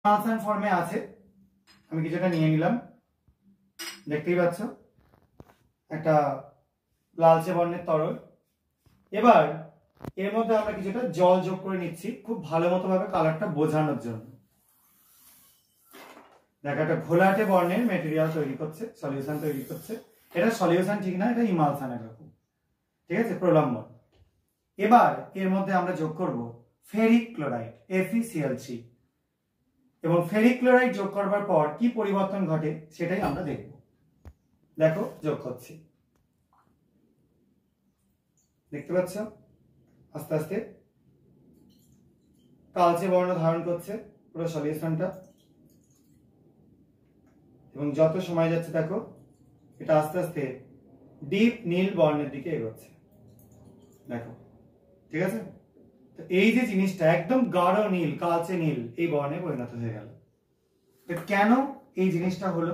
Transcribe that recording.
Emulsion ফর্মে আছে। আমি কিছুটা নিয়ে নিলাম, দেখতেই পাচ্ছ একটা লালচে বর্ণের তরল। এবার এর মধ্যে আমরা কিছুটা জল যোগ করে নিচ্ছি খুব ভালো মতো ভাবে কালারটা বোঝানোর জন্য। দেখো একটা ঘোলাটে বর্ণের মেটেরিয়াল তৈরি করছে, সলিউশন তৈরি করছে। এটা সলিউশন ঠিক না, এটা ইমালশন এরকম, ঠিক আছে, প্রলম্বন। এবার এর মধ্যে আমরা যোগ করব ফেরিক ক্লোরাইড FeCl3, এবং ফেরিক ক্লোরাইড যোগ করবার পর কি পরিবর্তন ঘটে সেটাই আমরা দেখব। দেখো যোগ করছি, দেখতে পাচ্ছ আস্তে আস্তে কালচে বর্ণ ধারণ করছে পুরো সলিউশনটা, এবং যত সময় যাচ্ছে দেখো এটা আস্তে আস্তে ডিপ নীল বর্ণের দিকে এগোচ্ছে। দেখো ঠিক আছে, তো এই যে জিনিসটা একদম গাঢ় নীল, কালচে নীল এই বর্ণে পরিণত হয়ে গেল। কেন এই জিনিসটা হলো